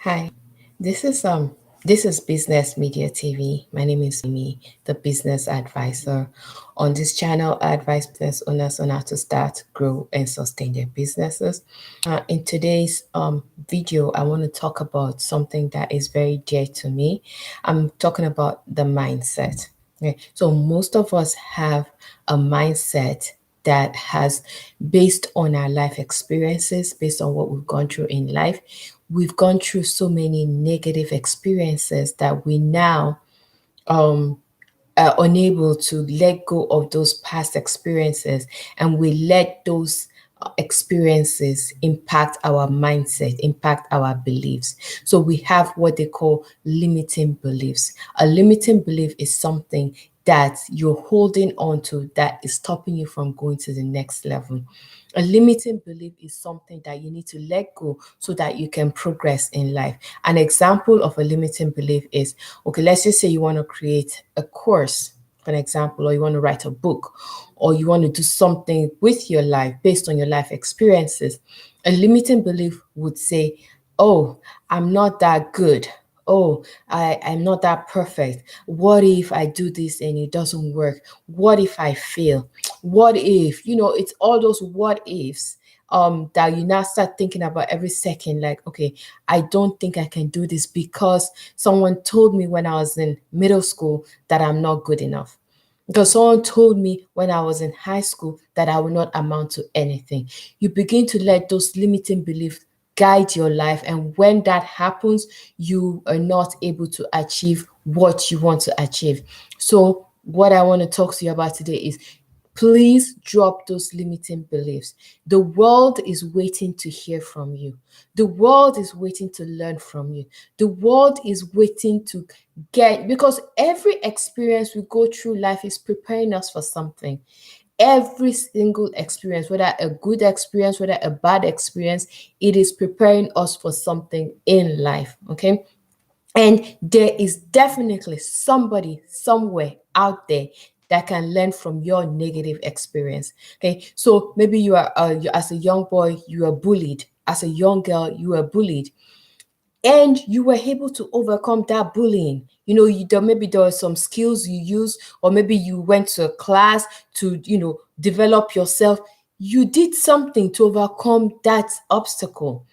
Hi, this is this is Business Media TV. My name is Amy, the business advisor. On this channel, I advise business owners on how to start, grow, and sustain their businesses. In today's video, I want to talk about something that is very dear to me. I'm talking about the mindset. Okay. So most of us have a mindset that has, based on our life experiences, based on what we've gone through in life, we've gone through so many negative experiences that we now are unable to let go of those past experiences, and we let those experiences impact our mindset, impact our beliefs. So we have what they call limiting beliefs. A limiting belief is something that you're holding on to that is stopping you from going to the next level. A limiting belief is something that you need to let go so that you can progress in life. An example of a limiting belief is, okay, let's just say you want to create a course, for an example, or you want to write a book, or you want to do something with your life based on your life experiences. A limiting belief would say, oh, I'm not that good. Oh, I'm not that perfect. What if I do this and it doesn't work? What if I fail? What if, it's all those what ifs that you now start thinking about every second, like, okay, I don't think I can do this because someone told me when I was in middle school that I'm not good enough. Because someone told me when I was in high school that I will not amount to anything. You begin to let those limiting beliefs guide your life. And when that happens, you are not able to achieve what you want to achieve. So, what I want to talk to you about today is, please drop those limiting beliefs. The world is waiting to hear from you. The world is waiting to learn from you. The world is waiting to because every experience we go through life is preparing us for something. Every single experience, whether a good experience, whether a bad experience, it is preparing us for something in life. Okay. And there is definitely somebody somewhere out there that can learn from your negative experience. Okay, so maybe as a young boy, you were bullied. As a young girl, you were bullied, and you were able to overcome that bullying. Maybe there were some skills you used, or maybe you went to a class to develop yourself. You did something to overcome that obstacle,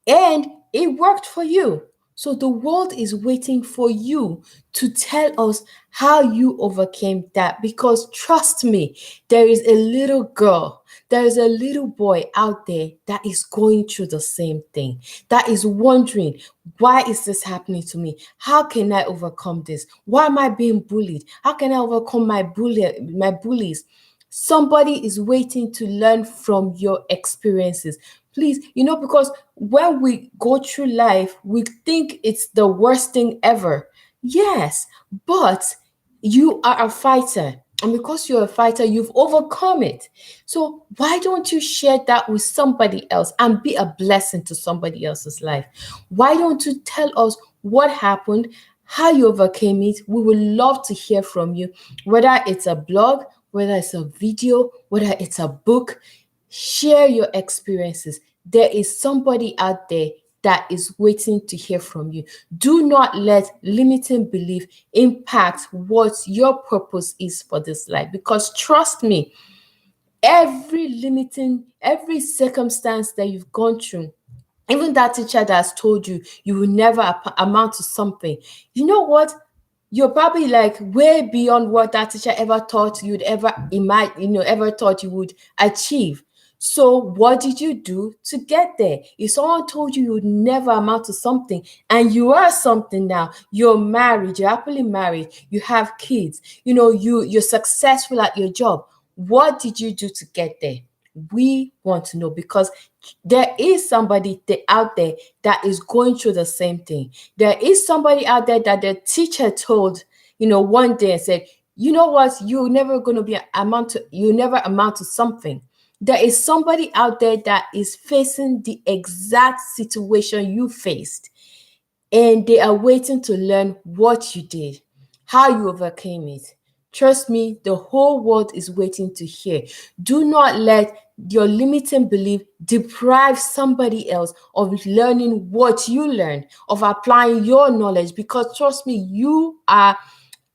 and it worked for you. So the world is waiting for you to tell us how you overcame that. Because trust me, there is a little girl, there is a little boy out there that is going through the same thing, that is wondering, why is this happening to me? How can I overcome this? Why am I being bullied? How can I overcome my bullies? Somebody is waiting to learn from your experiences. Please, because when we go through life, we think it's the worst thing ever. Yes, but you are a fighter. And because you're a fighter, you've overcome it. So why don't you share that with somebody else and be a blessing to somebody else's life? Why don't you tell us what happened, how you overcame it? We would love to hear from you, whether it's a blog, whether it's a video, whether it's a book. Share your experiences. There is somebody out there that is waiting to hear from you. Do not let limiting belief impact what your purpose is for this life. Because trust me, every circumstance that you've gone through, even that teacher that has told you you will never amount to something, you know what? You're probably like way beyond what that teacher ever thought you'd ever imagine, ever thought you would achieve. So what did you do to get there? If someone told you you'd never amount to something, and you are something now, you're married, you're happily married, you have kids, you're successful at your job. What did you do to get there? We want to know, because there is somebody out there that is going through the same thing. There is somebody out there that the teacher told, one day and said, you know what, you never amount to something. There is somebody out there that is facing the exact situation you faced, and they are waiting to learn what you did, how you overcame it. Trust me, the whole world is waiting to hear. Do not let your limiting belief deprive somebody else of learning what you learned, of applying your knowledge, because trust me, you are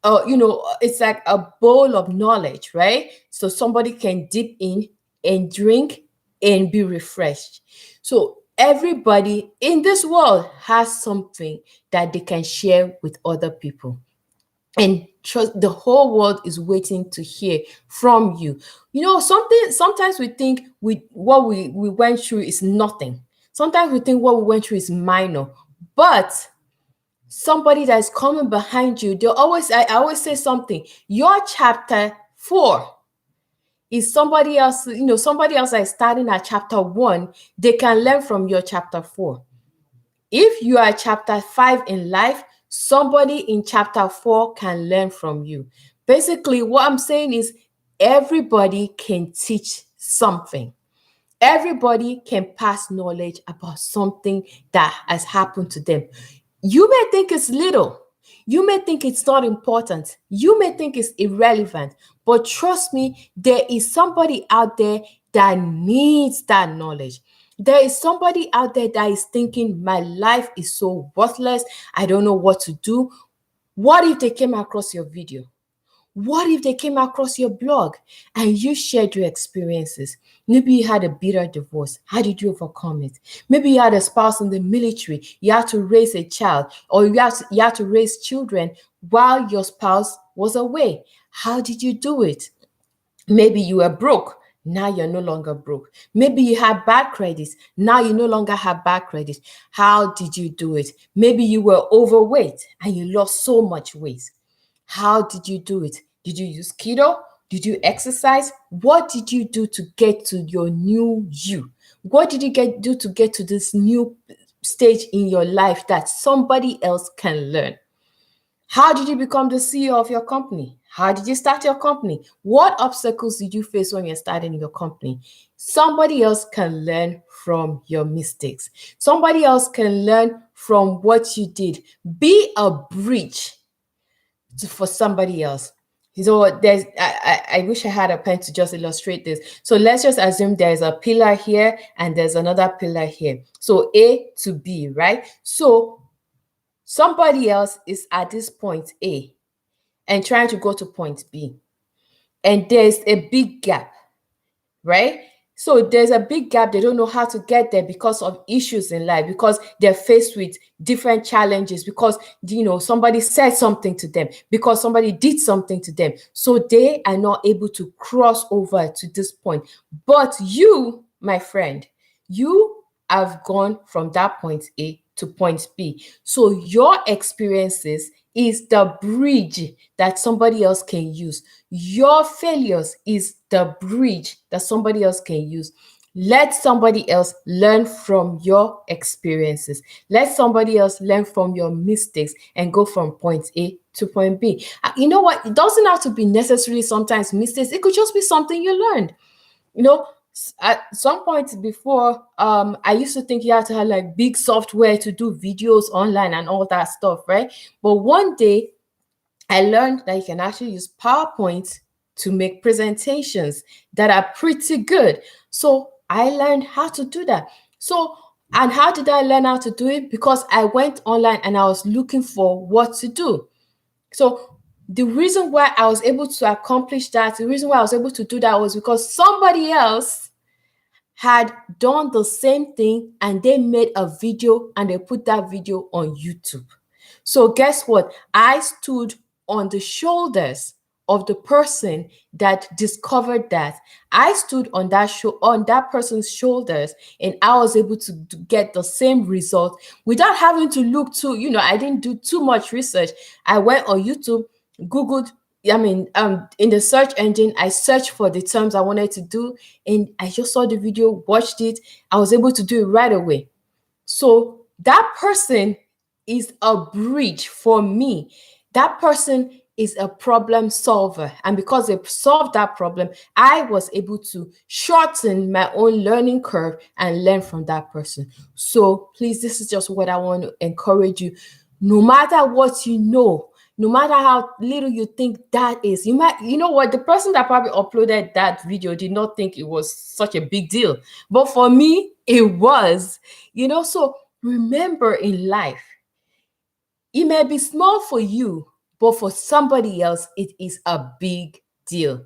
it's like a bowl of knowledge, right? So somebody can dip in and drink and be refreshed. So everybody in this world has something that they can share with other people. And trust, the whole world is waiting to hear from you. Sometimes we think what we went through is nothing. Sometimes we think what we went through is minor. But somebody that is coming behind you, I always say something. Your chapter 4 is somebody else, somebody else that is starting at chapter 1, they can learn from your chapter 4. If you are chapter 5 in life, somebody in chapter 4 can learn from you. Basically, what I'm saying is everybody can teach something. Everybody can pass knowledge about something that has happened to them. You may think it's little. You may think it's not important. You may think it's irrelevant. But trust me, there is somebody out there that needs that knowledge. There is somebody out there that is thinking, my life is so worthless. I don't know what to do. What if they came across your video? What if they came across your blog and you shared your experiences? Maybe you had a bitter divorce. How did you overcome it? Maybe you had a spouse in the military. You had to raise a child, or you had to raise children while your spouse was away. How did you do it? Maybe you were broke. Now you're no longer broke. Maybe you had bad credits. Now you no longer have bad credits. How did you do it? Maybe you were overweight and you lost so much weight. How did you do it? Did you use keto? Did you exercise? What did you do to get to your new you? What did you do to get to this new stage in your life that somebody else can learn? How did you become the CEO of your company? How did you start your company? What obstacles did you face when you're starting your company? Somebody else can learn from your mistakes. Somebody else can learn from what you did. Be a bridge for somebody else. So I wish I had a pen to just illustrate this. So let's just assume there's a pillar here and there's another pillar here. So A to B, right? So somebody else is at this point A and trying to go to point B. And there's a big gap, right? So there's a big gap. They don't know how to get there because of issues in life, because they're faced with different challenges, because somebody said something to them, because somebody did something to them. So they are not able to cross over to this point. But you, my friend, you have gone from that point A to point B. So your experiences is the bridge that somebody else can use. Your failures is the bridge that somebody else can use. Let somebody else learn from your experiences. Let somebody else learn from your mistakes and go from point A to point B. You know what? It doesn't have to be necessarily sometimes mistakes. It could just be something you learned. At some point before, I used to think you had to have like big software to do videos online and all that stuff, right? But one day I learned that you can actually use PowerPoint to make presentations that are pretty good. So I learned how to do that. And how did I learn how to do it? Because I went online and I was looking for what to do. So the reason why I was able to accomplish that, the reason why I was able to do that was because somebody else had done the same thing and they made a video and they put that video on YouTube. So guess what? I stood on the shoulders of the person that discovered that. I stood on that person's shoulders, and I was able to get the same result without having to look too, I didn't do too much research. I went on YouTube, Googled, in the search engine, I searched for the terms I wanted to do, and I just saw the video, watched it. I was able to do it right away. So that person is a bridge for me. That person is a problem solver. And because they solved that problem, I was able to shorten my own learning curve and learn from that person. So please, this is just what I want to encourage you. No matter what you know, no matter how little you think that is, you know what, the person that probably uploaded that video did not think it was such a big deal, but for me it was. So remember, in life, it may be small for you, but for somebody else, it is a big deal.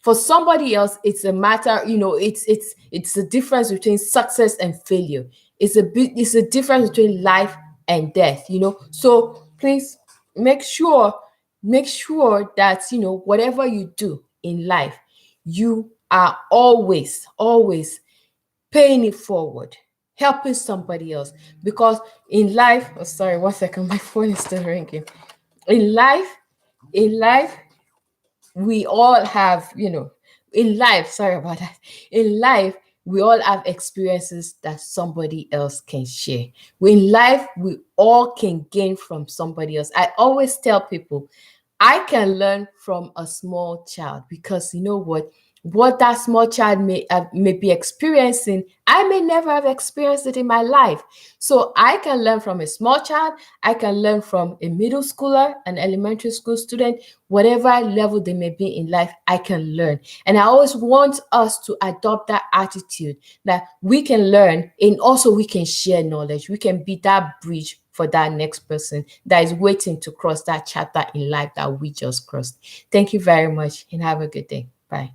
For somebody else, it's a matter, it's the difference between success and failure. It's a difference between life and death. So please make sure, that whatever you do in life, you are always paying it forward, helping somebody else. Because in life, oh, sorry, one second, my phone is still ringing. In life, in life, we all have, in life, sorry about that. In life, we all have experiences that somebody else can share. In life, we all can gain from somebody else. I always tell people, I can learn from a small child, because you know what that small child may be experiencing, I may never have experienced it in my life. So I can learn from a small child, I can learn from a middle schooler, an elementary school student, whatever level they may be in life, I can learn. And I always want us to adopt that attitude, that we can learn and also we can share knowledge. We can be that bridge for that next person that is waiting to cross that chapter in life that we just crossed. Thank you very much and have a good day. Bye.